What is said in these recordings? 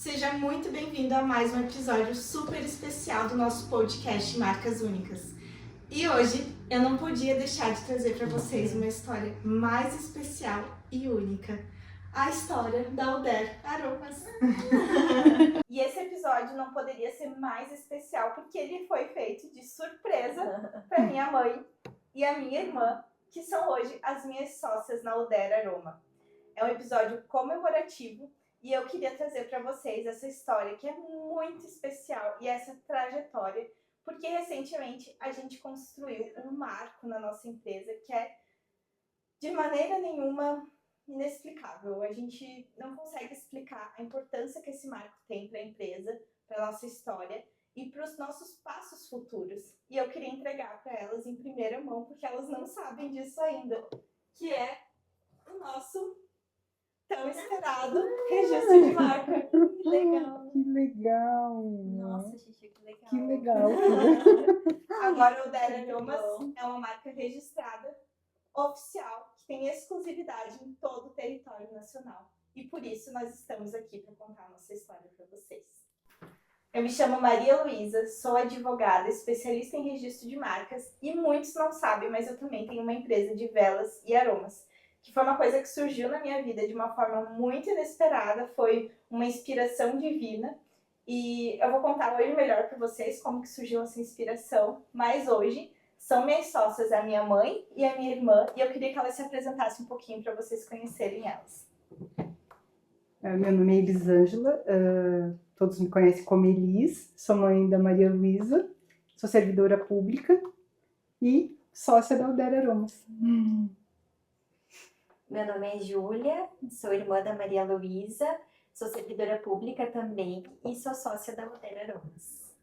Seja muito bem-vindo a mais um episódio super especial do nosso podcast Marcas Únicas. E hoje eu não podia deixar de trazer para vocês uma história mais especial e única. A história da Oder Aromas. E esse episódio não poderia ser mais especial porque ele foi feito de surpresa para minha mãe e a minha irmã, que são hoje as minhas sócias na Oder Aroma. É um episódio comemorativo e eu queria trazer para vocês essa história que é muito especial e essa trajetória, porque recentemente a gente construiu um marco na nossa empresa que é de maneira nenhuma inexplicável. A gente não consegue explicar a importância que esse marco tem para a empresa, para a nossa história e para os nossos passos futuros. E eu queria entregar para elas em primeira mão, porque elas não sabem disso ainda, que é o nosso tão esperado registro de marca. Que legal. Que legal. Nossa, Xixi, que legal. Que legal. Agora o Oder Aromas é uma marca registrada, oficial, que tem exclusividade em todo o território nacional. E por isso nós estamos aqui para contar a nossa história para vocês. Eu me chamo Maria Luísa, sou advogada, especialista em registro de marcas e muitos não sabem, mas eu também tenho uma empresa de velas e aromas, que foi uma coisa que surgiu na minha vida de uma forma muito inesperada, foi uma inspiração divina. E eu vou contar hoje melhor para vocês como que surgiu essa inspiração, mas hoje são minhas sócias, a minha mãe e a minha irmã, e eu queria que elas se apresentassem um pouquinho para vocês conhecerem elas. Meu nome é Elisângela, todos me conhecem como Elis, sou mãe da Maria Luísa, sou servidora pública e sócia da Oder Aromas. Meu nome é Júlia, sou irmã da Maria Luísa, sou servidora pública também e sou sócia da Oder Aromas.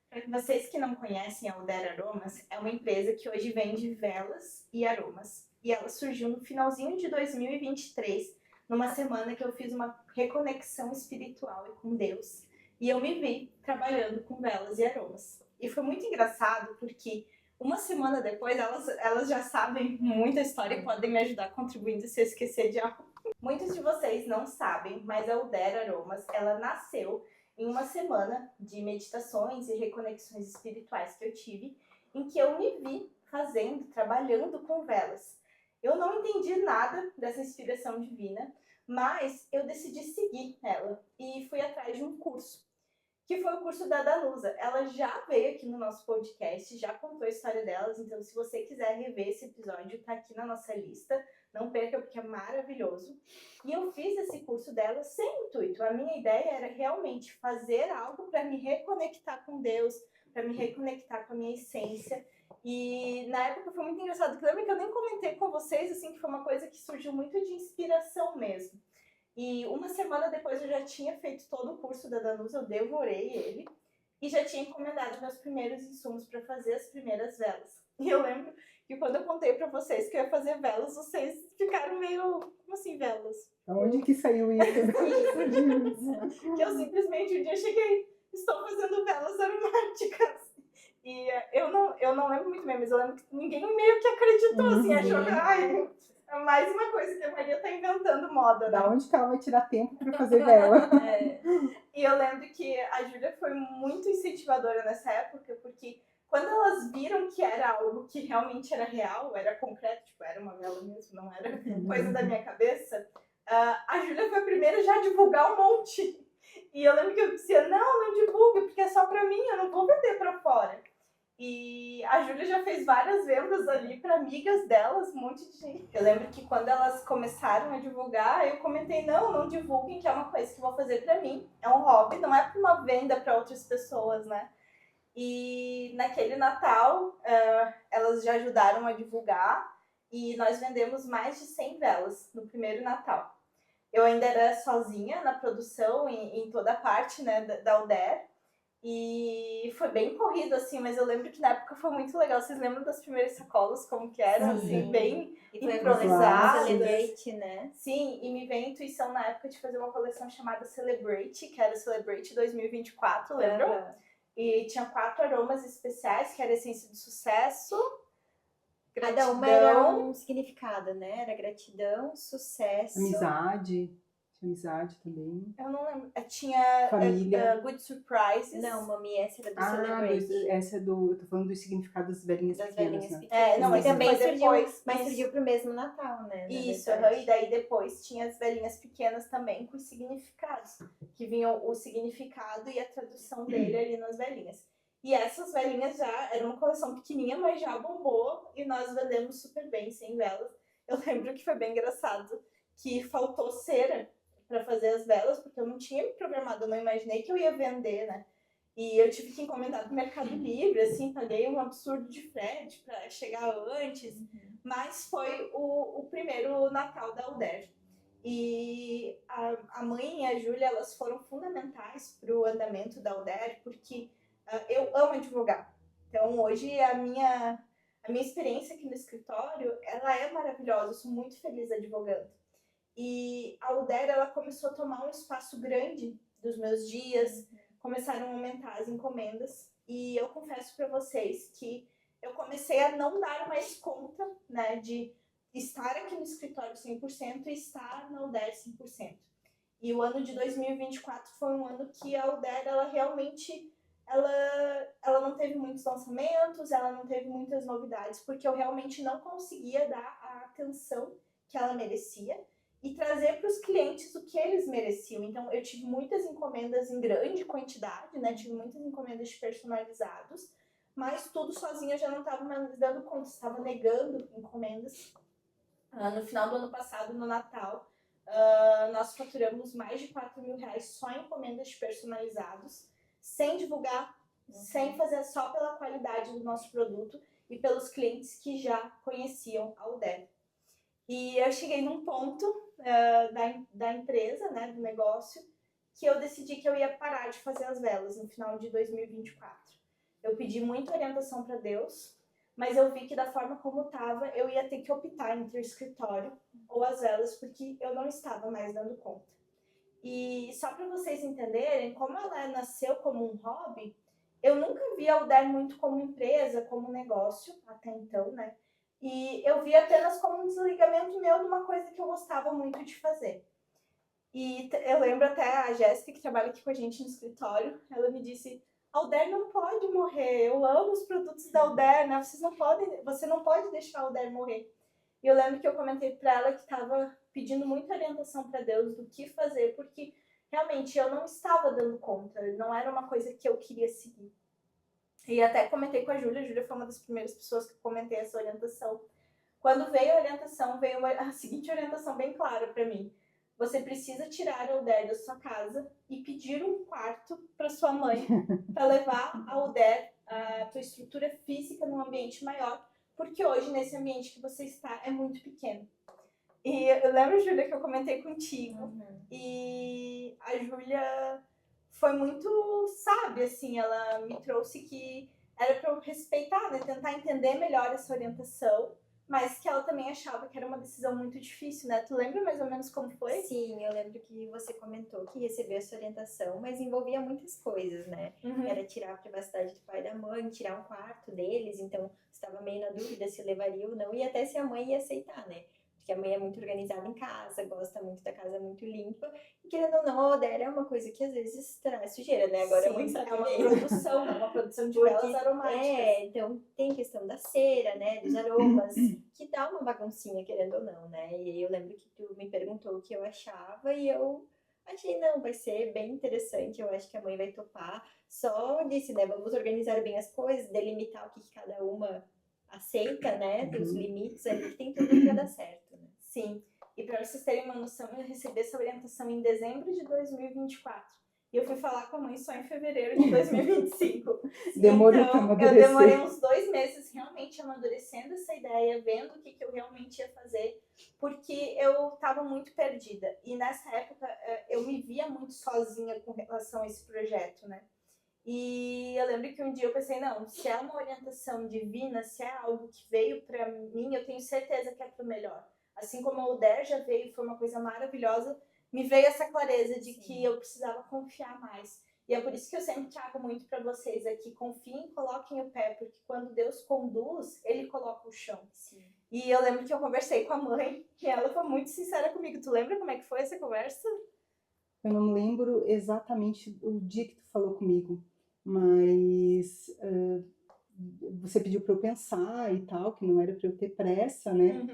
Para vocês que não conhecem a Oder Aromas, é uma empresa que hoje vende velas e aromas. E ela surgiu no finalzinho de 2023, numa semana que eu fiz uma reconexão espiritual e com Deus. E eu me vi trabalhando com velas e aromas. E foi muito engraçado porque uma semana depois elas já sabem muita história e podem me ajudar contribuindo se eu esquecer de algo. Muitos de vocês não sabem, mas a Oder Aromas, ela nasceu em uma semana de meditações e reconexões espirituais que eu tive, em que eu me vi trabalhando com velas. Eu não entendi nada dessa inspiração divina, mas eu decidi seguir ela e fui atrás de um curso, que foi o curso da Danusa. Ela já veio aqui no nosso podcast, já contou a história delas, então se você quiser rever esse episódio, tá aqui na nossa lista. Não perca, porque é maravilhoso. E eu fiz esse curso dela sem intuito. A minha ideia era realmente fazer algo para me reconectar com Deus, para me reconectar com a minha essência. E na época foi muito engraçado, porque lembra que eu nem comentei com vocês, assim, que foi uma coisa que surgiu muito de inspiração mesmo. E uma semana depois eu já tinha feito todo o curso da Danusa, eu devorei ele, e já tinha encomendado meus primeiros insumos para fazer as primeiras velas. E eu lembro que quando eu contei pra vocês que eu ia fazer velas, vocês ficaram meio, como assim, velas? Aonde que saiu isso? Que eu simplesmente um dia cheguei, estou fazendo velas aromáticas. E eu não lembro muito bem, mas eu lembro que ninguém meio que acreditou, assim, achou que, ai, é mais uma coisa que a Maria tá inventando moda, né? Da onde que ela vai tirar tempo para fazer vela? E eu lembro que a Júlia foi muito incentivadora nessa época, porque quando elas viram que era algo que realmente era real, era concreto, tipo, era uma vela mesmo, não era coisa da minha cabeça, a Júlia foi a primeira já a divulgar um monte. E eu lembro que eu dizia, não divulga, porque é só pra mim, eu não vou vender pra fora. E a Júlia já fez várias vendas ali para amigas delas, um monte de gente. Eu lembro que quando elas começaram a divulgar, eu comentei, não divulguem, que é uma coisa que eu vou fazer para mim. É um hobby, não é para uma venda para outras pessoas, né? E naquele Natal, elas já ajudaram a divulgar e nós vendemos mais de 100 velas no primeiro Natal. Eu ainda era sozinha na produção, em toda a parte, né, da Oder. E foi bem corrido, assim, mas eu lembro que na época foi muito legal. Vocês lembram das primeiras sacolas, como que eram, assim, bem improvisadas? Celebrate, né? Sim, e me veio a intuição na época de fazer uma coleção chamada Celebrate, que era Celebrate 2024, lembram? E tinha 4 aromas especiais, que era essência do sucesso, Cada uma era um significado, né? Era gratidão, sucesso... Amizade. Tinha amizade também. Eu não lembro. Tinha Família. Good Surprises. Não, Mami, essa era do Ah, Celebrate. essa é do... Eu tô falando do significado das velhinhas Das pequenas, velhinhas né? pequenas. Não, mas E também foi surgiu, depois. mas Isso. surgiu pro mesmo Natal, né? na Isso, verdade. e daí depois tinha as velhinhas pequenas também com os significados, que vinham o significado e a tradução dele ali nas velhinhas. E essas velhinhas já era uma coleção pequenininha, mas já bombou e nós vendemos super bem, sem velas. Eu lembro que foi bem engraçado, que faltou cera para fazer as velas, porque eu não tinha me programado, eu não imaginei que eu ia vender, né? E eu tive que encomendar do Mercado Livre, assim, paguei um absurdo de frete para chegar antes. Mas foi o primeiro Natal da Alder. E a mãe e a Júlia, elas foram fundamentais para o andamento da Alder, porque eu amo advogar. Então, hoje, a minha experiência aqui no escritório, ela é maravilhosa. Eu sou muito feliz advogando. E a Alder, ela começou a tomar um espaço grande dos meus dias, começaram a aumentar as encomendas. E eu confesso para vocês que eu comecei a não dar mais conta, né, de estar aqui no escritório 100% e estar na Alder 100%. E o ano de 2024 foi um ano que a Alder, ela realmente, ela não teve muitos lançamentos, ela não teve muitas novidades, porque eu realmente não conseguia dar a atenção que ela merecia e trazer para os clientes o que eles mereciam. Então, eu tive muitas encomendas em grande quantidade, né, tive muitas encomendas de personalizados, mas tudo sozinho eu já não estava mais dando conta, estava negando encomendas. No final do ano passado, no Natal, nós faturamos mais de R$4 mil só em encomendas personalizados, sem divulgar, sem fazer, só pela qualidade do nosso produto e pelos clientes que já conheciam a Alder. E eu cheguei num ponto da empresa, né, do negócio, que eu decidi que eu ia parar de fazer as velas no final de 2024. Eu pedi muita orientação para Deus, mas eu vi que da forma como estava, eu ia ter que optar entre o escritório ou as velas, porque eu não estava mais dando conta. E só para vocês entenderem, como ela nasceu como um hobby, eu nunca vi a Alder muito como empresa, como negócio, até então, né? E eu vi apenas como um desligamento meu de uma coisa que eu gostava muito de fazer. E eu lembro até a Jéssica, que trabalha aqui com a gente no escritório, ela me disse: a Alder não pode morrer, eu amo os produtos da Alder, né? Você não pode deixar a Alder morrer. E eu lembro que eu comentei para ela que estava pedindo muita orientação para Deus do que fazer, porque realmente eu não estava dando conta, não era uma coisa que eu queria seguir. E até comentei com a Júlia foi uma das primeiras pessoas que eu comentei essa orientação. Quando veio a orientação, veio a seguinte orientação bem clara para mim: você precisa tirar a Alder da sua casa e pedir um quarto para sua mãe, para levar a Alder, a tua estrutura física, num ambiente maior, porque hoje, nesse ambiente que você está, é muito pequeno. E eu lembro, Júlia, que eu comentei contigo, e a Júlia foi muito sábia, assim, ela me trouxe que era para eu respeitar, né, tentar entender melhor essa orientação, mas que ela também achava que era uma decisão muito difícil, né? Tu lembra mais ou menos como foi? Sim, eu lembro que você comentou que recebeu essa orientação, mas envolvia muitas coisas, né? Era tirar a privacidade do pai e da mãe, tirar um quarto deles, então estava meio na dúvida se levaria ou não, e até se a mãe ia aceitar, né? Porque a mãe é muito organizada em casa, gosta muito da casa muito limpa, e querendo ou não, a Alder é uma coisa que às vezes traz sujeira, né? Agora Sim, é muito sabe uma bem. produção de velas aromáticas. Então tem questão da cera, né? Dos aromas, que dá uma baguncinha, querendo ou não, né? E eu lembro que tu me perguntou o que eu achava e eu achei, não, vai ser bem interessante, eu acho que a mãe vai topar. Só disse, né? Vamos organizar bem as coisas, delimitar o que cada uma aceita, né? Tem os limites ali, que tem tudo pra dar certo, né? Sim, e para vocês terem uma noção, eu recebi essa orientação em dezembro de 2024. E eu fui falar com a mãe só em fevereiro de 2025. Demorou então, para amadurecer. Eu demorei uns 2 meses realmente amadurecendo essa ideia, vendo o que eu realmente ia fazer, porque eu estava muito perdida. E nessa época eu me via muito sozinha com relação a esse projeto, né? E eu lembro que um dia eu pensei, não, se é uma orientação divina, se é algo que veio para mim, eu tenho certeza que é para o melhor. Assim como a Alder já veio, foi uma coisa maravilhosa, me veio essa clareza de que eu precisava confiar mais. E é por isso que eu sempre trago muito para vocês aqui, confiem, coloquem o pé, porque quando Deus conduz, Ele coloca o chão. Sim. E eu lembro que eu conversei com a mãe e ela foi muito sincera comigo. Tu lembra como é que foi essa conversa? Eu não lembro exatamente o dia que tu falou comigo, mas você pediu para eu pensar e tal, que não era para eu ter pressa, né?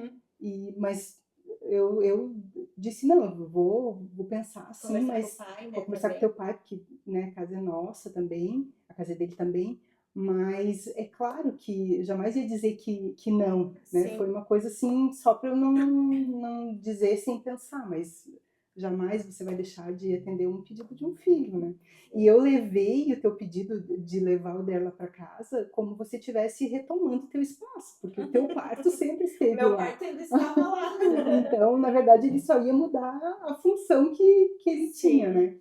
Mas eu disse, não, eu vou pensar sim, Conversar mas com o pai, né, vou conversar com também. teu pai, porque né, a casa é nossa também, a casa é dele também, mas é claro que jamais ia dizer que não, né? Sim. Foi uma coisa assim, só para eu não dizer sem pensar, mas jamais você vai deixar de atender um pedido de um filho, né? E eu levei o teu pedido de levar o dela para casa como você estivesse retomando o teu espaço, porque o teu quarto sempre esteve Meu lá. quarto ainda estava lá. Então, na verdade, ele só ia mudar a função que ele Sim. tinha, né?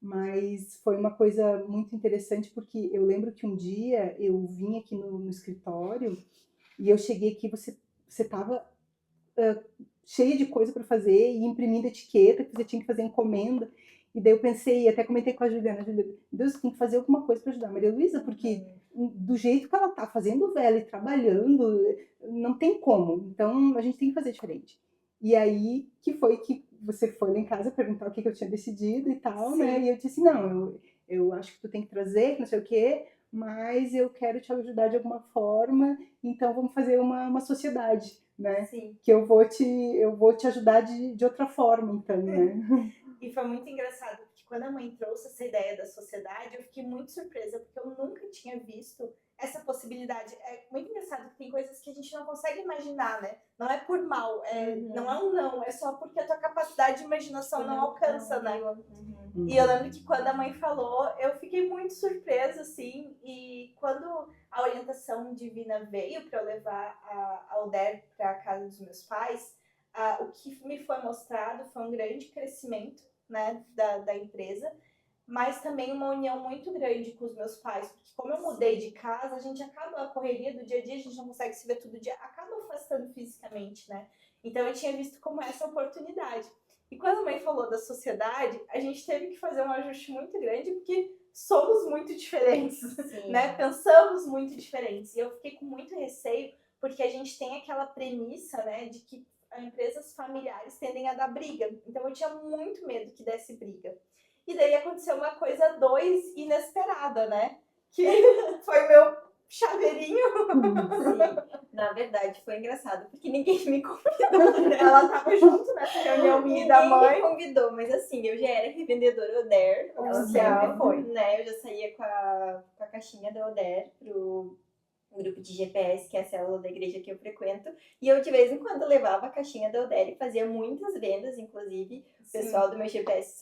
Mas foi uma coisa muito interessante, porque eu lembro que um dia eu vim aqui no escritório e eu cheguei aqui, você estava cheia de coisa para fazer e imprimindo etiqueta, que você tinha que fazer encomenda. E daí eu pensei, até comentei com a Juliana, Deus, tem que fazer alguma coisa para ajudar a Maria Luísa, porque do jeito que ela tá fazendo vela e trabalhando, não tem como. Então a gente tem que fazer diferente. E aí que foi que você foi lá em casa perguntar o que eu tinha decidido e tal, né? Sim. E eu disse, não, eu acho que tu tem que trazer, que não sei o quê, mas eu quero te ajudar de alguma forma, então vamos fazer uma sociedade, né? Sim. Que eu vou te ajudar de outra forma, então, né? E foi muito engraçado, porque quando a mãe trouxe essa ideia da sociedade, eu fiquei muito surpresa, porque eu nunca tinha visto essa possibilidade. É muito engraçado que tem coisas que a gente não consegue imaginar, né? Não é por mal, não é um não, é só porque a tua capacidade de imaginação não alcança, né? E eu lembro que quando a mãe falou, eu fiquei muito surpresa, assim, e quando a orientação divina veio para eu levar a Oder para a casa dos meus pais, o que me foi mostrado foi um grande crescimento, né, da empresa, mas também uma união muito grande com os meus pais, porque como eu mudei de casa, a gente acaba, a correria do dia a dia, a gente não consegue se ver todo dia, acaba afastando fisicamente, né? Então eu tinha visto como essa oportunidade. E quando a mãe falou da sociedade, a gente teve que fazer um ajuste muito grande, porque somos muito diferentes, né? Pensamos muito diferentes. E eu fiquei com muito receio, porque a gente tem aquela premissa, né, de que empresas familiares tendem a dar briga. Então eu tinha muito medo que desse briga. E daí aconteceu uma coisa inesperada, né? Que foi meu chaveirinho. Sim, na verdade foi engraçado, porque ninguém me convidou, né? Ela tava junto nessa reunião minha e da mãe. Ninguém me convidou, mas assim, eu já era revendedora Oder, ela sempre foi, né? Eu já saía com a caixinha da Oder pro grupo de GPS, que é a célula da igreja que eu frequento, e eu de vez em quando levava a caixinha da Oder e fazia muitas vendas, inclusive. O pessoal do meu GPS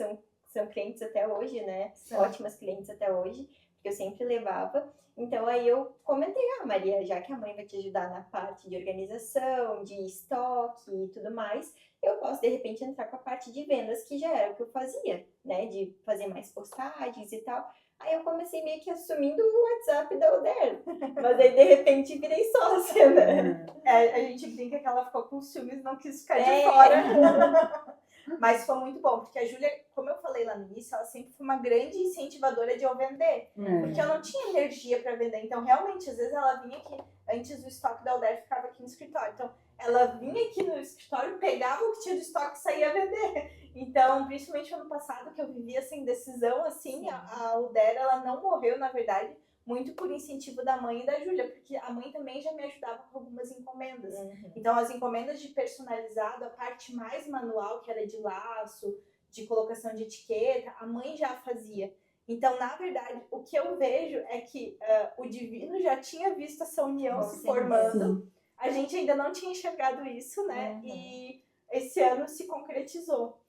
são clientes até hoje, né? Sim. Ótimas clientes até hoje, porque eu sempre levava. Então aí eu comentei, Maria, já que a mãe vai te ajudar na parte de organização, de estoque e tudo mais, eu posso de repente entrar com a parte de vendas, que já era o que eu fazia, né? De fazer mais postagens e tal. Aí eu comecei meio que assumindo o WhatsApp da Oder, mas aí de repente virei sócia, né? A gente brinca que ela ficou com ciúmes e não quis ficar de fora. Mas foi muito bom, porque a Júlia, como eu falei lá no início, ela sempre foi uma grande incentivadora de eu vender. Porque eu não tinha energia para vender. Então, realmente, às vezes ela vinha aqui, antes do estoque da Oder ficava aqui no escritório. Então, ela vinha aqui no escritório, pegava o que tinha de estoque e saía vender. Então, principalmente no ano passado, que eu vivia sem decisão, assim, a Oder, ela não morreu, na verdade, muito por incentivo da mãe e da Júlia, porque a mãe também já me ajudava com algumas encomendas. Então, as encomendas de personalizado, a parte mais manual, que era de laço, de colocação de etiqueta, a mãe já fazia. Então, na verdade, o que eu vejo é que o divino já tinha visto essa união se formando. Sim. A gente ainda não tinha enxergado isso, né? E esse ano se concretizou.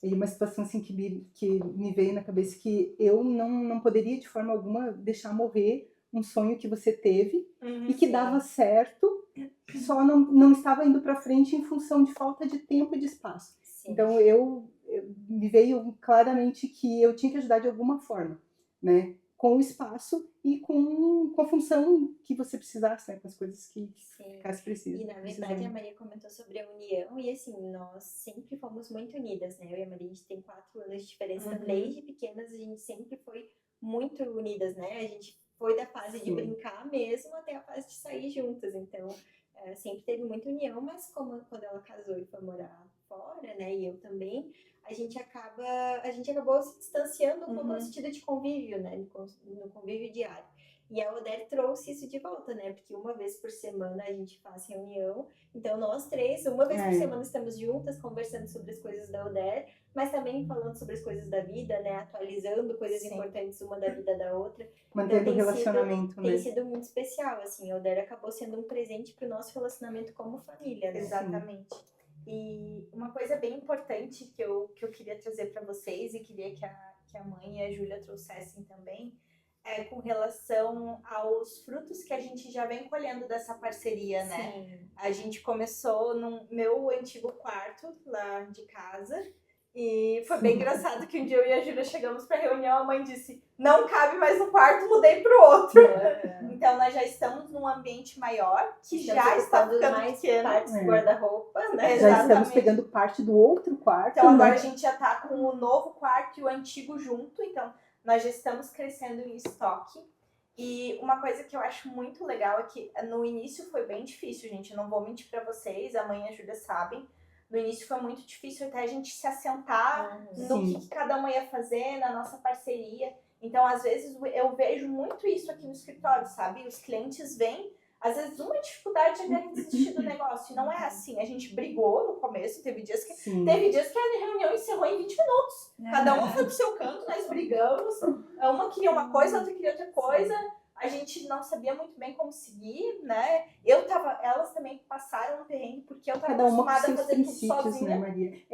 E uma situação assim que me veio na cabeça, que eu não poderia de forma alguma deixar morrer um sonho que você teve e que dava certo, só não estava indo para frente em função de falta de tempo e de espaço. Sim. Então me veio claramente que eu tinha que ajudar de alguma forma, né? Com o espaço e com a função que você precisasse, né? Com as coisas que ficasse preciso. E na verdade a Maria comentou sobre a união e assim, nós sempre fomos muito unidas, né? Eu e a Maria, a gente tem 4 anos de diferença, desde pequenas a gente sempre foi muito unidas, né? A gente foi da fase de brincar mesmo até a fase de sair juntas, então sempre teve muita união, mas quando ela casou e foi morar fora, né, e eu também, a gente acabou se distanciando um pouco no sentido de convívio, né, no convívio diário. E a Oder trouxe isso de volta, né? Porque uma vez por semana a gente faz reunião. Então, nós três, uma vez por semana, estamos juntas, conversando sobre as coisas da Oder, mas também falando sobre as coisas da vida, né? Atualizando coisas importantes uma da vida da outra. Mantendo o relacionamento, né? Tem sido muito especial, assim. A Oder acabou sendo um presente para o nosso relacionamento como família, né? Exatamente. E uma coisa bem importante que eu queria trazer para vocês e queria que a mãe e a Júlia trouxessem também é com relação aos frutos que a gente já vem colhendo dessa parceria, né? Sim. A gente começou no meu antigo quarto lá de casa e foi bem engraçado que um dia eu e a Júlia chegamos para reunião, a mãe disse, não cabe mais no quarto, mudei pro outro. Então nós já estamos num ambiente maior, que já está ficando mais pequeno. Partes do guarda-roupa, né? Já estamos pegando parte do outro quarto. Então agora a gente já tá com o novo quarto e o antigo junto, então nós já estamos crescendo em estoque. E uma coisa que eu acho muito legal é que no início foi bem difícil, gente. Eu não vou mentir pra vocês, a mãe e a Júlia sabem. No início foi muito difícil até a gente se assentar no que cada uma ia fazer, na nossa parceria. Então, às vezes, eu vejo muito isso aqui no escritório, sabe? Os clientes vêm, às vezes, uma dificuldade é querer desistir do negócio. E não é assim. A gente brigou no começo, teve dias que a reunião encerrou em 20 minutos. Cada uma foi pro seu canto, nós brigamos. Uma queria uma coisa, a outra queria outra coisa. A gente não sabia muito bem como seguir, né? Elas também passaram um perrengue, porque eu tava acostumada a fazer tudo sozinha. Né, Maria?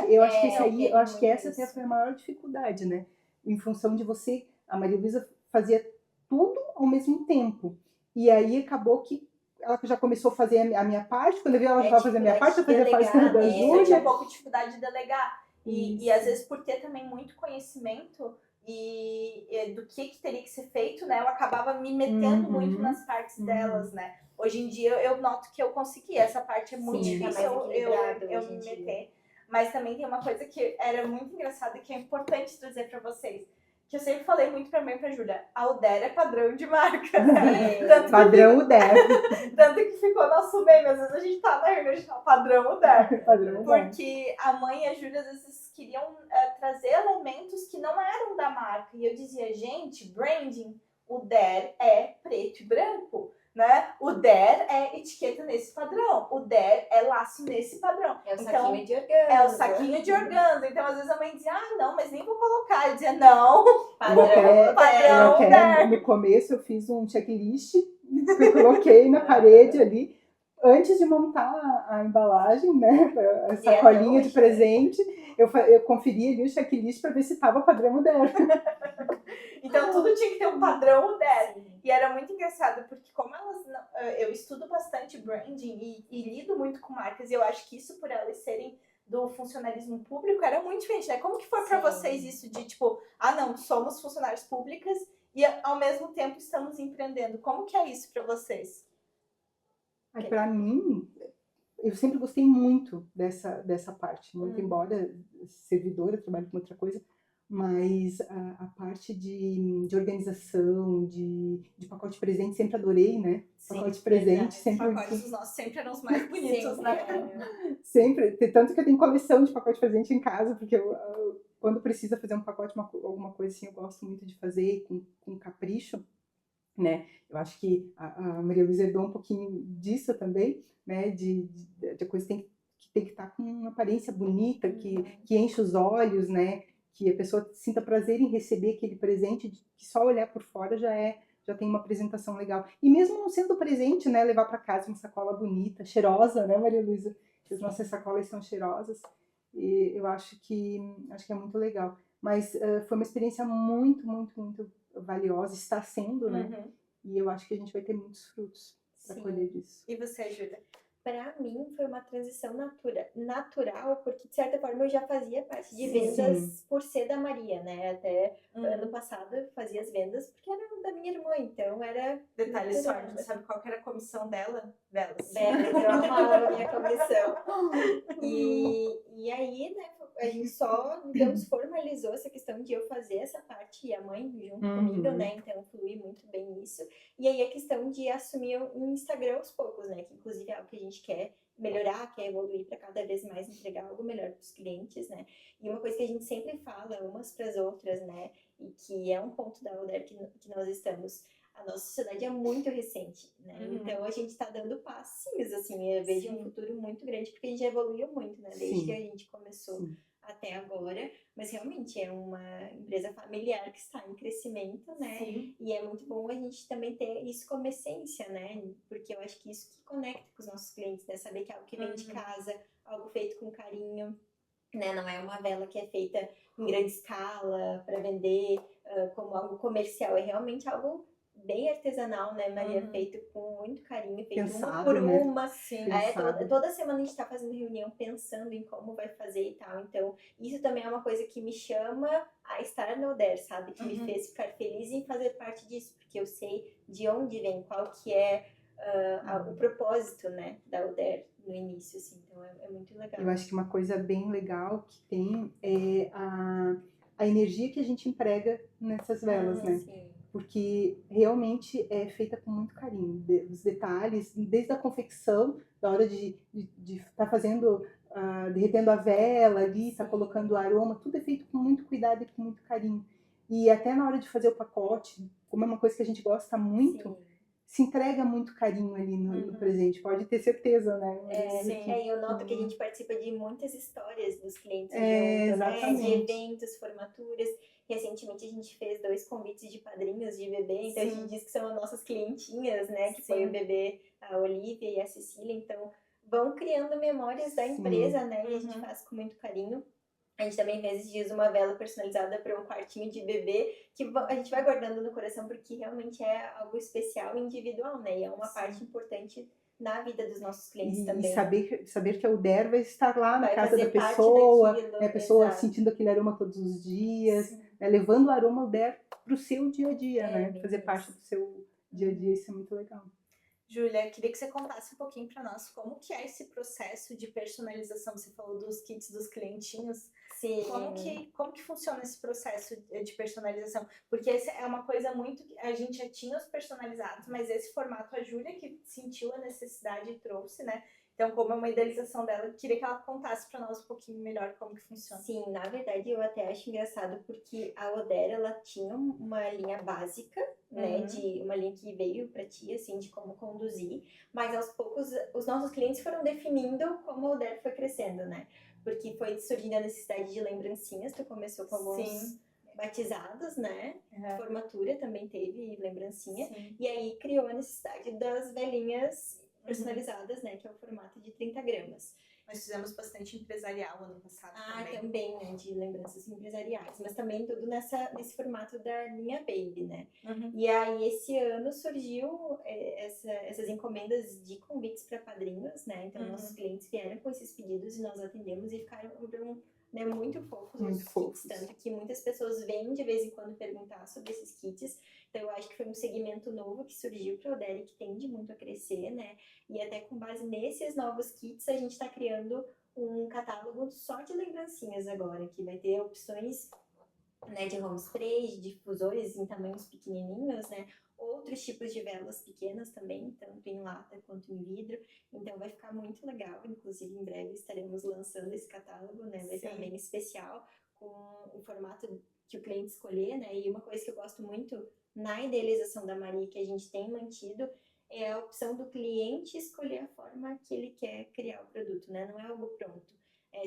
Eu acho que isso aí, eu acho que essa até foi a maior dificuldade, né? Em função de você, a Maria Luísa fazia tudo ao mesmo tempo. E aí acabou que ela já começou a fazer a minha parte, quando eu vi ela já estava fazendo a minha parte, eu fazia a parte da Júlia. Eu tinha um pouco de dificuldade de delegar. E às vezes por ter também muito conhecimento e do que teria que ser feito, né? Eu acabava me metendo muito nas partes delas, né? Hoje em dia eu noto que eu consegui. Essa parte é muito difícil eu me meter. Mas também tem uma coisa que era muito engraçada e que é importante trazer para vocês. Que eu sempre falei muito pra mim e pra Júlia, a Oder é padrão de marca, né? Padrão Oder. Tanto que ficou nosso meme, às vezes a gente tá na reunião e fala padrão Oder. Porque a mãe e a Júlia às vezes queriam trazer elementos que não eram da marca. E eu dizia, gente, branding, o Der é preto e branco, né? O Der é etiqueta nesse padrão, o Der é laço nesse padrão. É o saquinho de organza. É o saquinho de organza. Então, às vezes a mãe dizia, não, mas nem vou colocar. Eu dizia, não, padrão Der. No começo eu fiz um checklist que eu coloquei na parede ali, antes de montar a embalagem, né, a sacolinha de presente, eu conferi ali o checklist para ver se estava padrão Der. Então tudo tinha que ter um padrão Der. E era muito engraçado, porque como eu estudo bastante branding e lido muito com marcas, e eu acho que isso por elas serem do funcionalismo público era muito diferente, né? Como que foi para vocês isso de tipo, não, somos funcionários públicas e ao mesmo tempo estamos empreendendo? Como que é isso para vocês? Para mim, eu sempre gostei muito dessa parte, muito embora servidora, trabalho com outra coisa, mas a parte de organização, de pacote de presente, sempre adorei, né? Pacote de presente, sempre... Os pacotes dos nossos sempre eram os mais bonitos, né? Sempre, tanto que eu tenho coleção de pacote de presente em casa, porque quando precisa fazer um pacote, alguma coisa assim, eu gosto muito de fazer com capricho, né? Eu acho que a Maria Luísa herdou um pouquinho disso também, né? De coisa que tem que estar com uma aparência bonita, que enche os olhos, né? Que a pessoa sinta prazer em receber aquele presente, que só olhar por fora já tem uma apresentação legal. E mesmo não sendo presente, né? Levar para casa uma sacola bonita, cheirosa, né, Maria Luísa? As nossas sacolas são cheirosas. E eu acho que é muito legal. Mas foi uma experiência muito, muito, muito valiosa, está sendo, né? E eu acho que a gente vai ter muitos frutos para colher disso. E você, Júlia? Para mim foi uma transição natural, porque de certa forma eu já fazia parte de vendas por ser da Maria, né? Até ano passado eu fazia as vendas porque era da minha irmã, então era... Detalhe só, a gente sabe qual que era a comissão delas? Eu amava a minha comissão. E aí, né, a gente só, digamos, formalizou essa questão de eu fazer essa parte e a mãe junto comigo, né? Então flui muito bem isso. E aí a questão de assumir o Instagram aos poucos, né? Que inclusive é algo que a gente quer melhorar, quer evoluir para cada vez mais entregar algo melhor para os clientes, né? E uma coisa que a gente sempre fala umas para as outras, né? E que é um ponto da Oder que nós estamos. A nossa sociedade é muito recente, né? Então a gente está dando passinhos, assim, eu vejo um futuro muito grande, porque a gente já evoluiu muito, né? Desde que a gente começou até agora, mas realmente é uma empresa familiar que está em crescimento, né? Sim. E é muito bom a gente também ter isso como essência, né? Porque eu acho que isso que conecta com os nossos clientes, né? Saber que é algo que vem de casa, algo feito com carinho, né? Não é uma vela que é feita em grande escala para vender como algo comercial, é realmente algo bem artesanal, né, Maria? Feito com muito carinho, feito Pensado, uma por né? uma. Sim. Toda semana a gente está fazendo reunião pensando em como vai fazer e tal. Então, isso também é uma coisa que me chama a estar na Oder, sabe? Que me fez ficar feliz em fazer parte disso, porque eu sei de onde vem, qual que é o propósito, né, da Oder no início, assim. Então, é muito legal. Eu acho que uma coisa bem legal que tem é a energia que a gente emprega nessas velas, né? Sim. Porque realmente é feita com muito carinho. Os detalhes, desde a confecção, da hora de estar fazendo, derretendo a vela ali, tá colocando o aroma, tudo é feito com muito cuidado e com muito carinho. E até na hora de fazer o pacote, como é uma coisa que a gente gosta muito, se entrega muito carinho ali no presente, pode ter certeza, né? Eu noto que a gente participa de muitas histórias dos clientes junto, exatamente. né? De eventos, formaturas. Recentemente a gente fez 2 convites de padrinhos de bebê, então a gente diz que são as nossas clientinhas, né? Que foi o bebê, a Olivia e a Cecília, então vão criando memórias da empresa, né? E a gente faz com muito carinho. A gente também, às vezes, diz uma vela personalizada para um quartinho de bebê, que a gente vai guardando no coração, porque realmente é algo especial e individual, né? E é uma parte importante na vida dos nossos clientes também. E saber que a Oder vai estar lá na casa da parte pessoa, daquilo, né? A pessoa exato. sentindo aquele aroma todos os dias, né? Levando o aroma Oder para o seu dia a dia, né? bem Fazer isso. parte do seu dia a dia, isso é muito legal. Júlia, queria que você contasse um pouquinho para nós como que é esse processo de personalização. Você falou dos kits dos clientinhos. Sim. Como que funciona esse processo de personalização? Porque essa é uma coisa muito... A gente já tinha os personalizados, mas esse formato a Júlia que sentiu a necessidade e trouxe, né? Então, como é uma idealização dela, eu queria que ela contasse para nós um pouquinho melhor como que funciona. Sim, na verdade eu até acho engraçado porque a Oder, ela tinha uma linha básica, né, de uma linha que veio para ti, assim, de como conduzir, mas aos poucos os nossos clientes foram definindo como a Oder foi crescendo, né, porque foi surgindo a necessidade de lembrancinhas, tu começou com alguns batizados, né, formatura também teve lembrancinha, e aí criou a necessidade das velinhas personalizadas, né, que é o formato de 30 gramas. Nós fizemos bastante empresarial ano passado também. Também, né, de lembranças empresariais, mas também tudo nesse formato da linha Baby, né. E aí, esse ano surgiu essas encomendas de convites para padrinhos, né, então nossos clientes vieram com esses pedidos e nós atendemos e ficaram né, muito fofos os kits, tanto que muitas pessoas vêm de vez em quando perguntar sobre esses kits. Então eu acho que foi um segmento novo que surgiu para a Oder e que tende muito a crescer, né? E até com base nesses novos kits a gente está criando um catálogo só de lembrancinhas agora, que vai ter opções, né, de home spray, de difusores em tamanhos pequenininhos, né? Outros tipos de velas pequenas também, tanto em lata quanto em vidro. Então vai ficar muito legal. Inclusive, em breve estaremos lançando esse catálogo, né? Vai estar bem especial, com o formato que o cliente escolher, né? E uma coisa que eu gosto muito na idealização da Maria, que a gente tem mantido, é a opção do cliente escolher a forma que ele quer criar o produto, né? Não é algo pronto.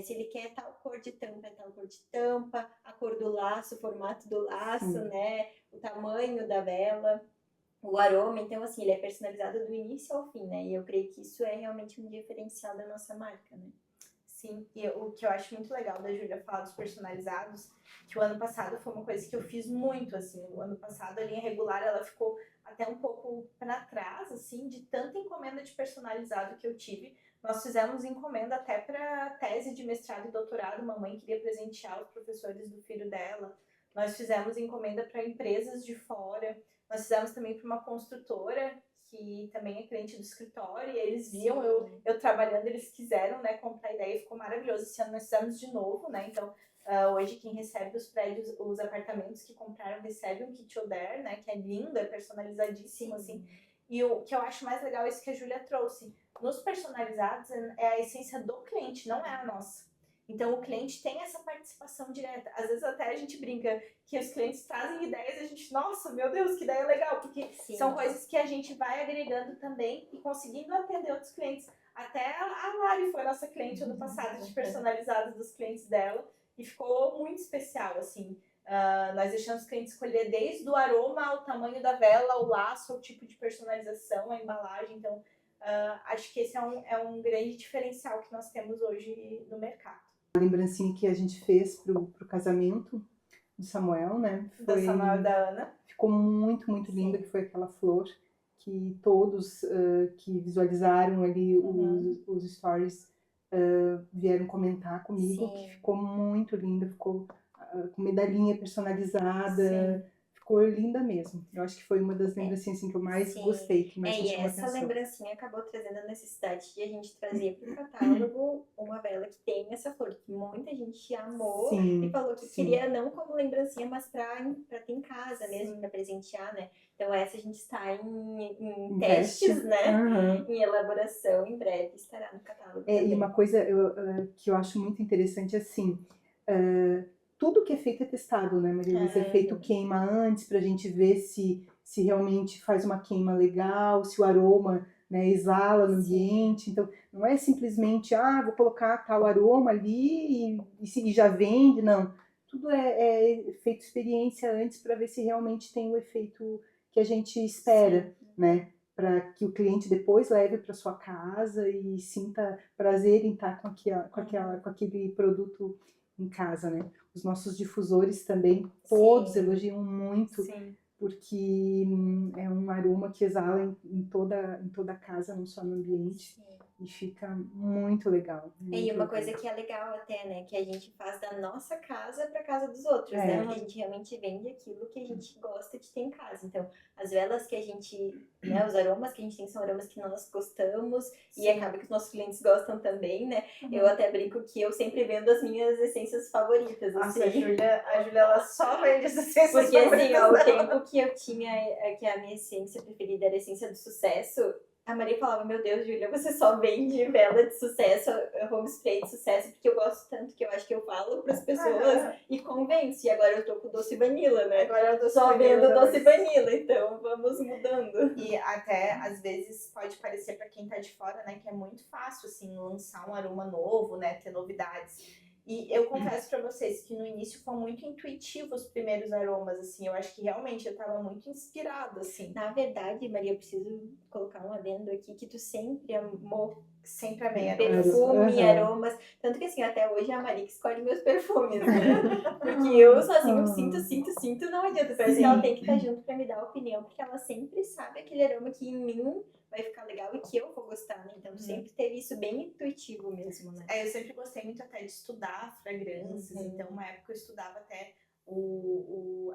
Se ele quer tal cor de tampa, é tal cor de tampa, a cor do laço, o formato do laço, né? O tamanho da vela, o aroma. Então, assim, ele é personalizado do início ao fim, né? E eu creio que isso é realmente um diferencial da nossa marca, né? Sim, e o que eu acho muito legal da Júlia falar dos personalizados, que o ano passado foi uma coisa que eu fiz muito, assim, o ano passado a linha regular, ela ficou até um pouco para trás, assim, de tanta encomenda de personalizado que eu tive. Nós fizemos encomenda até para tese de mestrado e doutorado, uma mãe queria presentear os professores do filho dela. Nós fizemos encomenda para empresas de fora. Nós fizemos também para uma construtora que também é cliente do escritório, e eles viam eu trabalhando, eles quiseram, né, comprar a ideia e ficou maravilhoso. Esse ano nós fizemos de novo, né, então hoje quem recebe os prédios, os apartamentos que compraram, recebe um kit Oder, né, que é lindo, é personalizadíssimo, assim. E o que eu acho mais legal é isso que a Júlia trouxe. Nos personalizados é a essência do cliente, não é a nossa. Então, o cliente tem essa participação direta. Às vezes até a gente brinca que os clientes trazem ideias e a gente, nossa, meu Deus, que ideia legal, porque são coisas que a gente vai agregando também e conseguindo atender outros clientes. Até a Lari foi nossa cliente ano passado, de personalizados dos clientes dela, e ficou muito especial, assim. Nós deixamos os clientes escolher desde o aroma ao tamanho da vela, o laço, o tipo de personalização, a embalagem. Então, acho que esse é um grande diferencial que nós temos hoje no mercado. A lembrancinha que a gente fez pro casamento do Samuel, né? Do Samuel e da Ana. Ficou muito, muito linda, que foi aquela flor que todos que visualizaram ali os stories vieram comentar comigo, que ficou muito linda, ficou com medalhinha personalizada. Ficou linda mesmo. Eu acho que foi uma das lembrancinhas assim, que eu mais gostei, que mais me chamou a atenção. E essa lembrancinha acabou trazendo a necessidade de a gente trazer para o catálogo uma vela que tem essa flor, que muita gente amou e falou que queria não como lembrancinha, mas para ter em casa mesmo, para presentear, né? Então essa a gente está em testes, né? Em elaboração, em breve estará no catálogo. E uma coisa que eu acho muito interessante, assim, tudo que é feito é testado, né, Maria Luísa? É feito queima antes pra gente ver se realmente faz uma queima legal, se o aroma, né, exala no ambiente. Então, não é simplesmente, vou colocar tal aroma ali e já vende, não. Tudo é feito experiência antes para ver se realmente tem o efeito que a gente espera, né? Para que o cliente depois leve para sua casa e sinta prazer em estar com aquele produto em casa, né? Os nossos difusores também, todos elogiam muito, porque é um aroma que exala em toda a casa, não só no ambiente. E fica muito legal. E uma coisa que é legal até, né? Que a gente faz da nossa casa para casa dos outros, né? Porque a gente realmente vende aquilo que a gente gosta de ter em casa. Então, as velas que a gente, né? Os aromas que a gente tem são aromas que nós gostamos e acaba que os nossos clientes gostam também, né? Eu até brinco que eu sempre vendo as minhas essências favoritas, assim. Nossa, a Júlia, ela só vende as essências porque, favoritas. Porque, assim, ao tempo que eu tinha, que a minha essência preferida era a essência do sucesso, a Maria falava, meu Deus, Júlia, você só vende vela de sucesso, home spray de sucesso, porque eu gosto tanto que eu acho que eu falo pras pessoas e convenço. E agora eu tô com doce vanilla, né? Agora eu tô só vendo doce vanilla, então vamos mudando. E até, às vezes, pode parecer pra quem tá de fora, né, que é muito fácil, assim, lançar um aroma novo, né, ter novidades. E eu confesso pra vocês que no início foi muito intuitivo os primeiros aromas, assim, eu acho que realmente eu tava muito inspirada, assim. Na verdade, Maria, eu preciso colocar um adendo aqui, que tu sempre amou, sempre amei perfume, aromas, tanto que assim, até hoje é a Maria que escolhe meus perfumes, né? Porque eu sozinha sinto, não adianta, parece que ela tem que estar junto pra me dar a opinião, porque ela sempre sabe aquele aroma que em mim vai ficar legal e que eu vou gostar, né? Então sempre teve isso bem intuitivo mesmo, né? Eu sempre gostei muito até de estudar fragrâncias, então uma época eu estudava até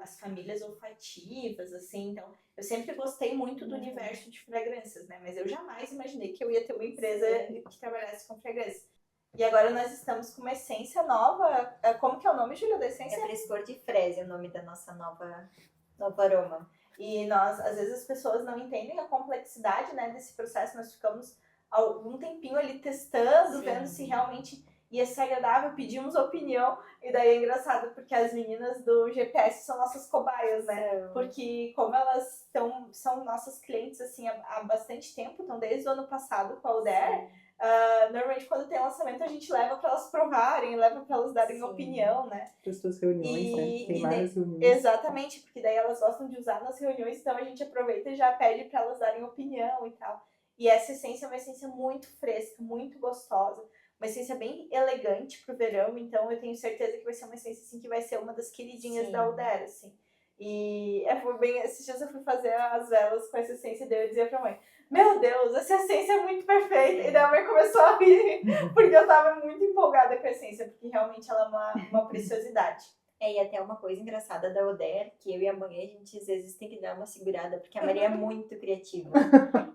as famílias olfativas, assim, então eu sempre gostei muito do universo de fragrâncias, né? Mas eu jamais imaginei que eu ia ter uma empresa que trabalhasse com fragrâncias. E agora nós estamos com uma essência nova. Como que é o nome, Júlia, da essência? É Frescor de Frese, é o nome da nossa novo aroma. E nós, às vezes as pessoas não entendem a complexidade, né, desse processo. Nós ficamos algum tempinho ali testando, vendo se realmente ia ser agradável, pedimos opinião. E daí é engraçado, porque as meninas do GPS são nossas cobaias, né? Porque como elas são nossas clientes assim, há bastante tempo, então desde o ano passado com a Oder, normalmente quando tem lançamento a gente leva para elas provarem, leva para elas darem opinião, né? Para as suas reuniões, né? Tem várias reuniões. Exatamente, porque daí elas gostam de usar nas reuniões, então a gente aproveita e já pede para elas darem opinião e tal. E essa essência é uma essência muito fresca, muito gostosa, uma essência bem elegante pro verão, então eu tenho certeza que vai ser uma essência assim, que vai ser uma das queridinhas da Oder, assim. E esses dias eu fui fazer as velas com essa essência e daí eu dizia pra mãe, meu Deus, essa essência é muito perfeita. E daí a mãe começou a rir, porque eu tava muito empolgada com a essência, porque realmente ela é uma preciosidade. E até uma coisa engraçada da Oder, que eu e a mãe, a gente às vezes tem que dar uma segurada, porque a Maria é muito criativa.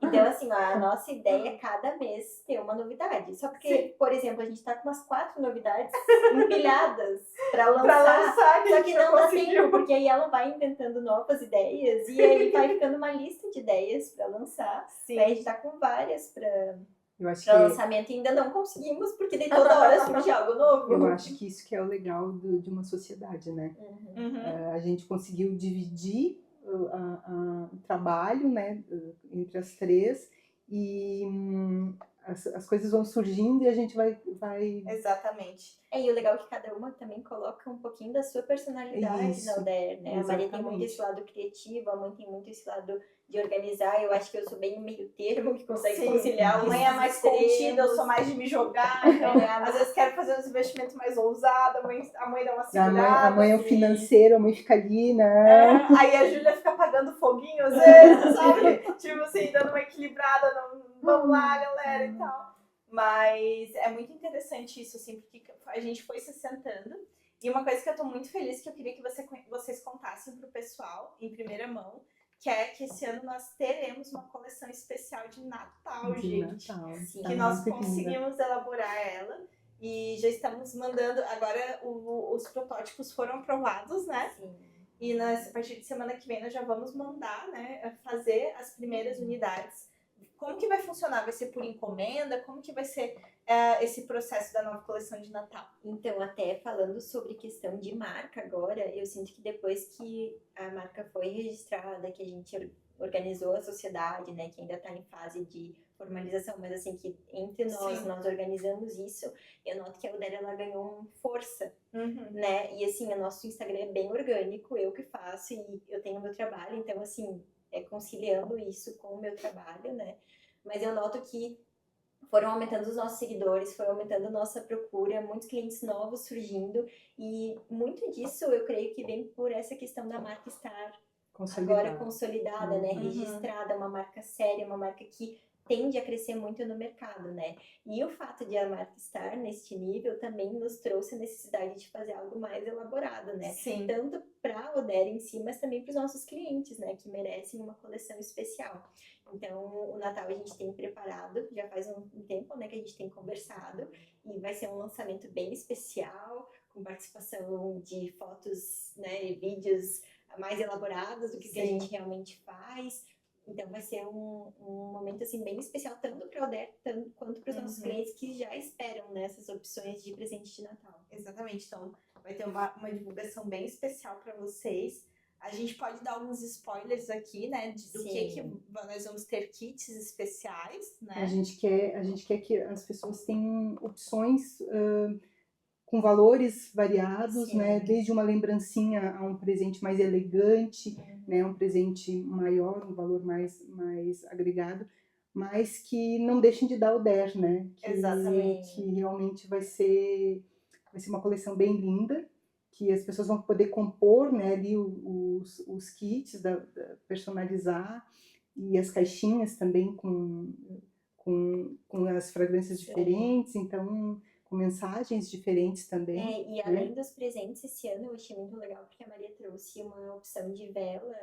Então, assim, ó, a nossa ideia é cada mês ter uma novidade. Só porque, por exemplo, a gente tá com umas 4 novidades empilhadas pra lançar. Só que não dá tempo, porque aí ela vai inventando novas ideias e aí vai ficando uma lista de ideias pra lançar. Sim. Aí a gente tá com várias pra que lançamento e ainda não conseguimos, porque daí toda hora surge algo novo. eu acho que isso que é o legal de uma sociedade, né? A gente conseguiu dividir o trabalho, né, entre as 3 e as coisas vão surgindo e a gente vai... Exatamente. E o legal é que cada uma também coloca um pouquinho da sua personalidade Isso, na Oder, né? A Maria tem muito exatamente. esse lado criativo, a mãe tem muito esse lado de organizar. Eu acho que eu sou bem meio termo, que consegue conciliar. A mãe é mais contida, eu sou mais de me jogar. Então, às vezes quero fazer uns investimentos mais ousados, a mãe dá uma segurada. A mãe é o financeiro, a mãe fica ali, né? Aí a Júlia fica apagando foguinho às vezes, sabe? Tipo assim, dando uma equilibrada, vamos lá, galera, e tal. Mas é muito interessante isso, assim, porque a gente foi se sentando. E uma coisa que eu tô muito feliz, que eu queria que vocês contassem pro pessoal, em primeira mão, que é que esse ano nós teremos uma coleção especial de Natal, gente. Sim. Que nós conseguimos elaborar ela. E já estamos mandando, agora os protótipos foram aprovados, né? Sim. E a partir de semana que vem nós já vamos mandar, né, fazer as primeiras unidades. Como que vai funcionar? Vai ser por encomenda? Como que vai ser esse processo da nova coleção de Natal? Então, até falando sobre questão de marca agora, eu sinto que depois que a marca foi registrada, que a gente organizou a sociedade, né, que ainda está em fase de formalização, mas assim, que entre nós organizamos isso, eu noto que a Oder, ela ganhou força, né, e assim, o nosso Instagram é bem orgânico, eu que faço e eu tenho meu trabalho, então assim, conciliando isso com o meu trabalho, né, mas eu noto que foram aumentando os nossos seguidores, foi aumentando a nossa procura, muitos clientes novos surgindo, e muito disso eu creio que vem por essa questão da marca estar agora consolidada, né, registrada, uma marca séria, uma marca que tende a crescer muito no mercado, né? E o fato de a marca estar neste nível também nos trouxe a necessidade de fazer algo mais elaborado, né? Sim. Tanto para a Oder em si, mas também para os nossos clientes, né? Que merecem uma coleção especial. Então, o Natal a gente tem preparado, já faz um tempo, né, que a gente tem conversado, e vai ser um lançamento bem especial, com participação de fotos, né, e vídeos mais elaborados do que a gente realmente faz. Então vai ser um momento assim bem especial tanto para o Oder quanto para os nossos clientes que já esperam nessas opções de presente de Natal. Exatamente, então vai ter uma divulgação bem especial para vocês. A gente pode dar alguns spoilers aqui, né, do que nós vamos ter kits especiais, né? A gente quer que as pessoas tenham opções com valores variados, né? Desde uma lembrancinha a um presente mais elegante, né? Um presente maior, um valor mais agregado, mas que não deixem de dar o Der, né? Exatamente. Que realmente vai ser uma coleção bem linda, que as pessoas vão poder compor, né, ali os kits, personalizar, e as caixinhas também com as fragrâncias diferentes, então com mensagens diferentes também. E além dos presentes, esse ano eu achei muito legal porque a Maria trouxe uma opção de vela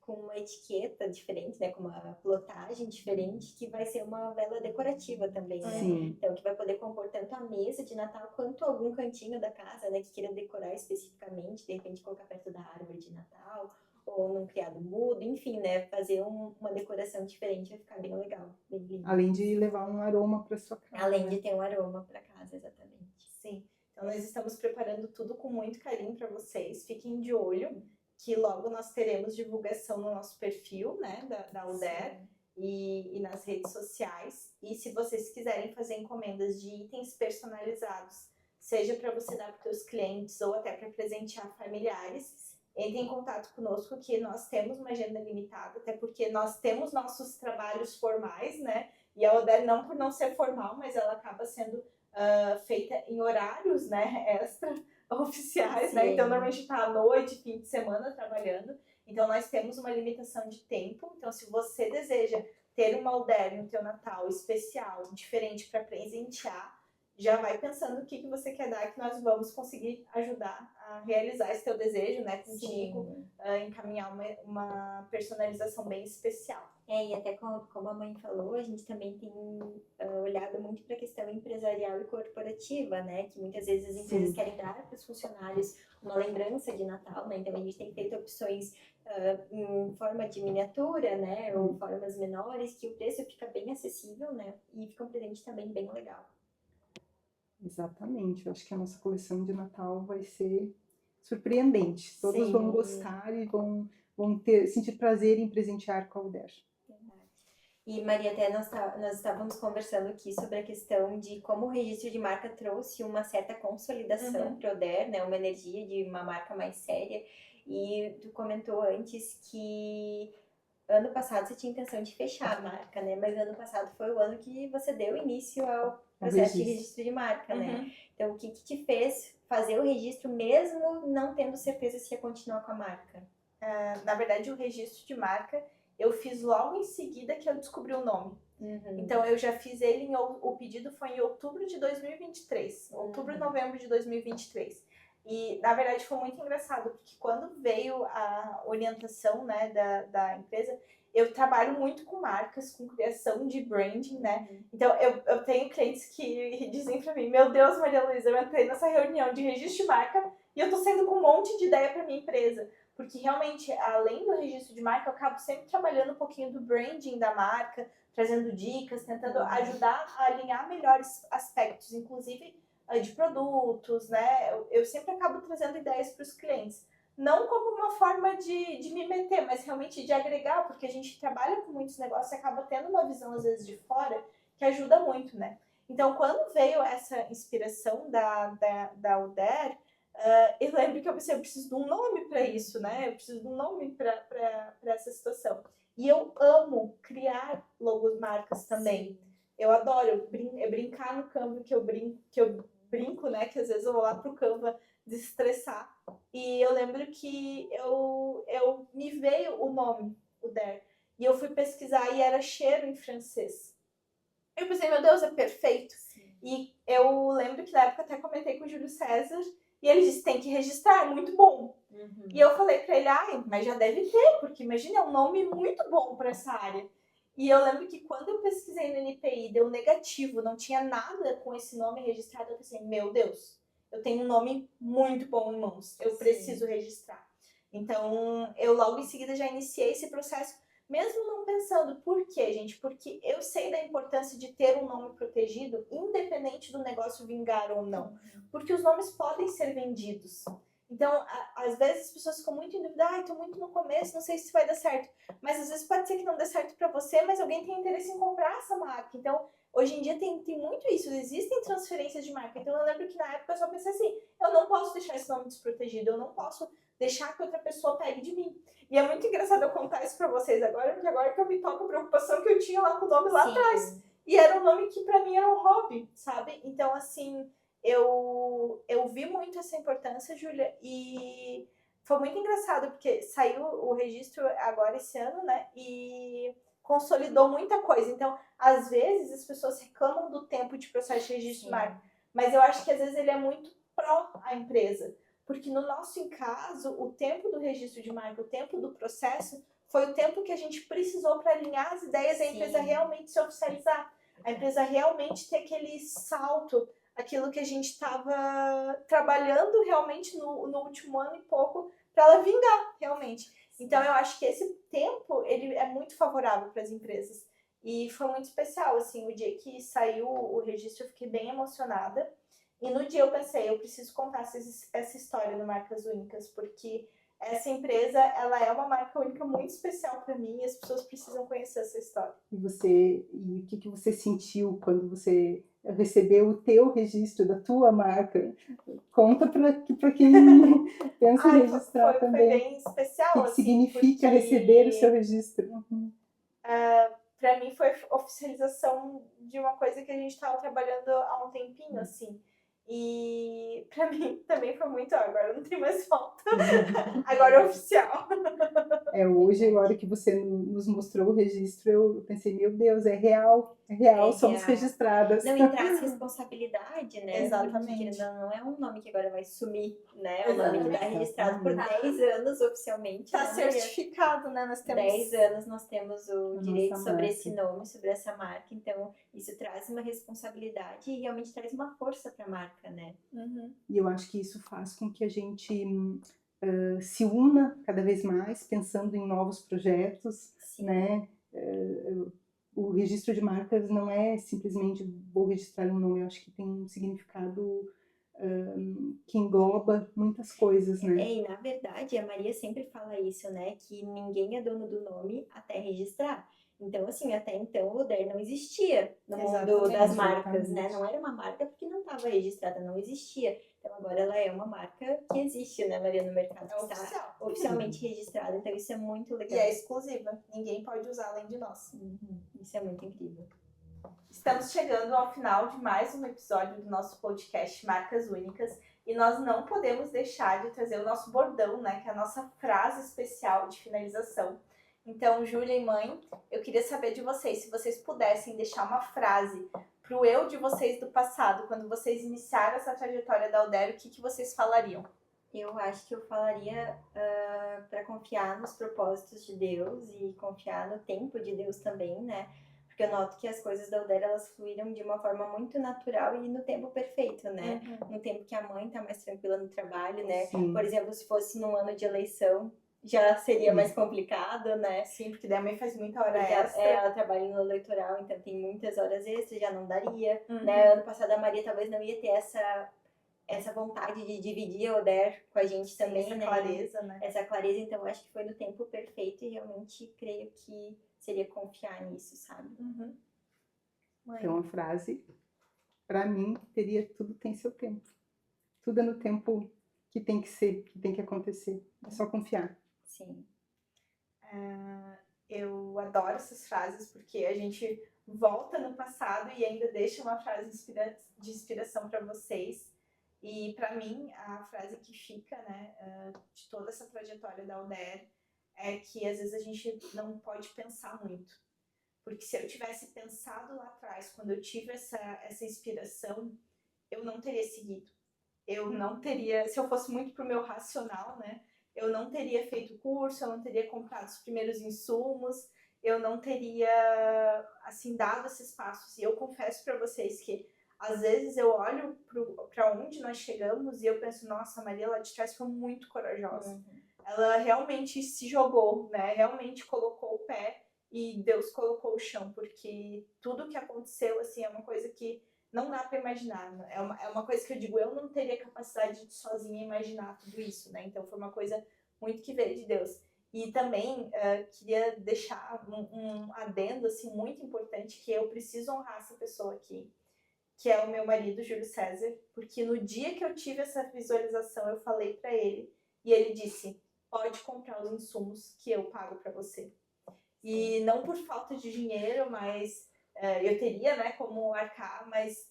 com uma etiqueta diferente, né, com uma plotagem diferente, que vai ser uma vela decorativa também, né? Então, que vai poder compor tanto a mesa de Natal quanto algum cantinho da casa, né, que queira decorar especificamente, de repente colocar perto da árvore de Natal, ou num criado mudo, enfim, né, fazer uma decoração diferente vai ficar bem legal, bem lindo. Além de levar um aroma para sua casa. Além de ter um aroma para casa, exatamente. Sim. Então, nós estamos preparando tudo com muito carinho para vocês. Fiquem de olho, que logo nós teremos divulgação no nosso perfil, né, da Oder e nas redes sociais. E se vocês quiserem fazer encomendas de itens personalizados, seja para você dar para os seus clientes ou até para presentear familiares, entre em contato conosco, que nós temos uma agenda limitada, até porque nós temos nossos trabalhos formais, né? E a Oder, não por não ser formal, mas ela acaba sendo feita em horários, né, extra oficiais, né? Então normalmente está à noite, fim de semana trabalhando. Então nós temos uma limitação de tempo. Então se você deseja ter uma Oder no teu Natal especial, diferente para presentear, já vai pensando o que você quer dar, que nós vamos conseguir ajudar a realizar esse teu desejo, né, contigo, encaminhar uma personalização bem especial. E até como a mãe falou, a gente também tem olhado muito para a questão empresarial e corporativa, né? Que muitas vezes as empresas querem dar para os funcionários uma lembrança de Natal, né? Então a gente tem feito opções em forma de miniatura, né? Ou formas menores, que o preço fica bem acessível, né? E fica um presente também bem legal. Exatamente, eu acho que a nossa coleção de Natal vai ser surpreendente. Todos vão gostar e vão sentir prazer em presentear com a Oder. E Maria, até nós estávamos conversando aqui sobre a questão de como o registro de marca trouxe uma certa consolidação para o Oder, né? Uma energia de uma marca mais séria. E tu comentou antes que ano passado você tinha intenção de fechar a marca, né? Mas ano passado foi o ano que você deu início ao processo de registro de marca, né? Então, o que te fez fazer o registro mesmo não tendo certeza se ia continuar com a marca? Na verdade, o registro de marca eu fiz logo em seguida que eu descobri o nome. Então, eu já fiz ele, o pedido foi em outubro de 2023. Outubro e novembro de 2023. E, na verdade, foi muito engraçado, porque quando veio a orientação, né, da empresa, eu trabalho muito com marcas, com criação de branding, né? Então, eu tenho clientes que dizem pra mim, meu Deus, Maria Luísa, eu entrei nessa reunião de registro de marca e eu tô saindo com um monte de ideia pra minha empresa. Porque, realmente, além do registro de marca, eu acabo sempre trabalhando um pouquinho do branding da marca, trazendo dicas, tentando ajudar a alinhar melhores aspectos, inclusive de produtos, né? Eu sempre acabo trazendo ideias para os clientes. Não como uma forma de me meter, mas realmente de agregar, porque a gente trabalha com muitos negócios e acaba tendo uma visão, às vezes, de fora, que ajuda muito, né? Então, quando veio essa inspiração da Oder, eu lembro que eu pensei, eu preciso de um nome para isso, né? Eu preciso de um nome para essa situação. E eu amo criar logomarcas também. Eu adoro brincar no Canva, que eu brinco, né? Que às vezes eu vou lá pro Canva desestressar. E eu lembro que eu me veio o nome, o Der. E eu fui pesquisar e era cheiro em francês. Eu pensei, meu Deus, é perfeito. E eu lembro que na época até comentei com o Júlio César. E ele disse, tem que registrar, é muito bom. E eu falei pra ele, mas já deve ter, porque imagina, é um nome muito bom para essa área. E eu lembro que quando eu pesquisei no NPI, deu negativo, não tinha nada com esse nome registrado, eu pensei, meu Deus, eu tenho um nome muito bom em mãos, eu preciso registrar. Então, eu logo em seguida já iniciei esse processo, mesmo não pensando, por quê, gente? Porque eu sei da importância de ter um nome protegido, independente do negócio vingar ou não. Porque os nomes podem ser vendidos. Então, às vezes as pessoas ficam muito em dúvida, estou muito no começo, não sei se vai dar certo. Mas às vezes pode ser que não dê certo para você, mas alguém tem interesse em comprar essa marca. Então, hoje em dia tem muito isso, existem transferências de marca. Então, eu lembro que na época eu só pensei assim, eu não posso deixar esse nome desprotegido, eu não posso deixar que outra pessoa pegue de mim. E é muito engraçado eu contar isso para vocês agora, porque agora que eu me toco a preocupação que eu tinha lá com o nome lá atrás. E era um nome que para mim era um hobby, sabe? Então, assim, eu vi muito essa importância, Júlia, e foi muito engraçado, porque saiu o registro agora esse ano, né, e consolidou muita coisa. Então, às vezes, as pessoas reclamam do tempo de processo de registro de marca, mas eu acho que às vezes ele é muito pró a empresa, porque no nosso caso, o tempo do registro de marca, o tempo do processo, foi o tempo que a gente precisou para alinhar as ideias e a empresa realmente se oficializar, a empresa realmente ter aquele salto, aquilo que a gente estava trabalhando realmente no último ano e pouco para ela vingar, realmente. Então, eu acho que esse tempo, ele é muito favorável para as empresas. E foi muito especial, assim, o dia que saiu o registro, eu fiquei bem emocionada. E no dia eu pensei, eu preciso contar essa história do Marcas Únicas, porque essa empresa, ela é uma marca única muito especial para mim e as pessoas precisam conhecer essa história. E o que você sentiu quando você recebeu o teu registro da tua marca? Conta para quem pensa em registrar também. Foi bem especial. O que significa receber o seu registro? Para mim foi oficialização de uma coisa que a gente estava trabalhando há um tempinho, assim. E pra mim também foi muito, agora não tem mais volta. Agora é oficial. Hoje, na hora que você nos mostrou o registro, eu pensei, meu Deus, é real, somos real. registradas. Não, e traz responsabilidade, né? Exatamente. Porque querendo ou não é um nome que agora vai sumir, né? É um Exatamente. nome que está registrado por 10 anos oficialmente. Tá né, Maria? certificado, né? Nós temos 10 anos nós temos o A direito nossa sobre marca. esse nome, sobre essa marca. Então, isso traz uma responsabilidade e realmente traz uma força para a marca, né? Uhum. E eu acho que isso faz com que a gente se una cada vez mais, pensando em novos projetos, Sim. né? O registro de marcas não é simplesmente vou registrar um nome, eu acho que tem um significado que engloba muitas coisas, né? E na verdade, a Maria sempre fala isso, né? Que ninguém é dono do nome até registrar. Então, assim, até então o Oder não existia no mundo das marcas, né? Não era uma marca porque não estava registrada, não existia. Então, agora ela é uma marca que existe, né, Maria, no mercado. É que está oficialmente registrada. Então, isso é muito legal. E é exclusiva. Ninguém pode usar além de nós. Isso é muito incrível. Estamos chegando ao final de mais um episódio do nosso podcast Marcas Únicas. E nós não podemos deixar de trazer o nosso bordão, né? Que é a nossa frase especial de finalização. Então, Júlia e mãe, eu queria saber de vocês, se vocês pudessem deixar uma frase pro eu de vocês do passado, quando vocês iniciaram essa trajetória da Alder, o que vocês falariam? Eu acho que eu falaria para confiar nos propósitos de Deus e confiar no tempo de Deus também, né? Porque eu noto que as coisas da Alder, elas fluíram de uma forma muito natural e no tempo perfeito, né? No tempo que a mãe tá mais tranquila no trabalho, né? Sim. Por exemplo, se fosse num ano de eleição, já seria mais complicado, né? Sim, porque daí a mãe faz muita hora extra. Ela trabalha no eleitoral, então tem muitas horas extras, já não daria, né? Ano passado a Maria talvez não ia ter essa vontade de dividir a Oder com a gente também, essa né? clareza, né? Essa clareza, então eu acho que foi no tempo perfeito e realmente creio que seria confiar nisso, sabe? Então a frase, para mim, teria tudo tem seu tempo. Tudo é no tempo que tem que ser, que tem que acontecer. É só confiar. Sim. Eu adoro essas frases porque a gente volta no passado e ainda deixa uma frase de inspiração para vocês. E para mim, a frase que fica, né, de toda essa trajetória da Alder é que às vezes a gente não pode pensar muito. Porque se eu tivesse pensado lá atrás, quando eu tive essa inspiração, eu não teria seguido. Eu não teria, se eu fosse muito pro meu racional, né, eu não teria feito o curso, eu não teria comprado os primeiros insumos, eu não teria, assim, dado esses passos. E eu confesso para vocês que às vezes eu olho para onde nós chegamos e eu penso, nossa, a Maria lá de trás foi muito corajosa. Ela realmente se jogou, né? Realmente colocou o pé e Deus colocou o chão, porque tudo que aconteceu, assim, é uma coisa que não dá para imaginar. É uma coisa que eu digo, eu não teria capacidade de sozinha imaginar tudo isso, né? Então foi uma coisa muito que veio de Deus. E também queria deixar um adendo, assim, muito importante, que eu preciso honrar essa pessoa aqui, que é o meu marido, Júlio César, porque no dia que eu tive essa visualização, eu falei para ele, e ele disse, pode comprar os insumos que eu pago para você. E não por falta de dinheiro, mas eu teria, né, como arcar, mas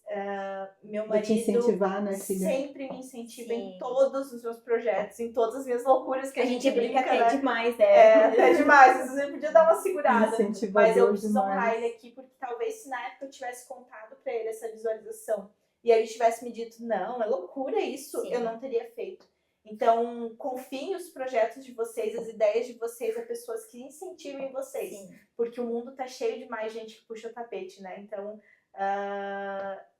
meu marido te incentivar, né, filha? Sempre me incentiva em todos os meus projetos, em todas as minhas loucuras que a gente brinca, até né? demais, né? Até demais, às vezes eu podia dar uma segurada, mas eu preciso demais. honrar ele aqui, porque talvez se na época eu tivesse contado pra ele essa visualização e ele tivesse me dito, não, é loucura isso, eu não teria feito. Então, confiem os projetos de vocês, as ideias de vocês a pessoas que incentivem vocês. Porque o mundo tá cheio de mais gente que puxa o tapete, né? Então,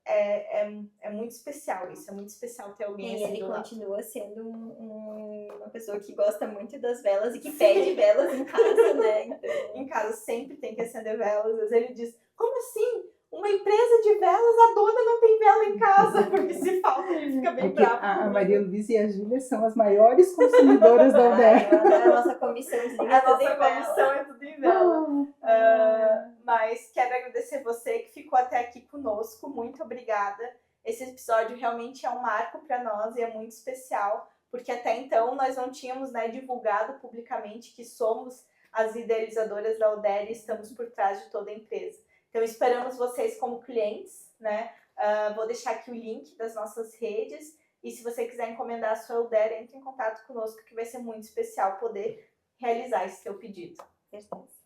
é muito especial isso. É muito especial ter alguém assim ele do lado. continua sendo uma pessoa que gosta muito das velas e que pede velas em casa, né? Então... Em casa sempre tem que acender velas. Às vezes ele diz, como assim? Uma empresa de velas, a dona não tem vela em casa, porque se falta ele fica bem bravo. A Maria Luísa e a Júlia são as maiores consumidoras da Alder. A nossa comissãozinha é tudo em vela. Mas quero agradecer você que ficou até aqui conosco. Muito obrigada. Esse episódio realmente é um marco para nós e é muito especial, porque até então nós não tínhamos, né, divulgado publicamente que somos as idealizadoras da Alder e estamos por trás de toda a empresa. Então, esperamos vocês como clientes, né? Vou deixar aqui o link das nossas redes. E se você quiser encomendar a sua Eldera, entre em contato conosco, que vai ser muito especial poder realizar esse seu pedido. Certeza.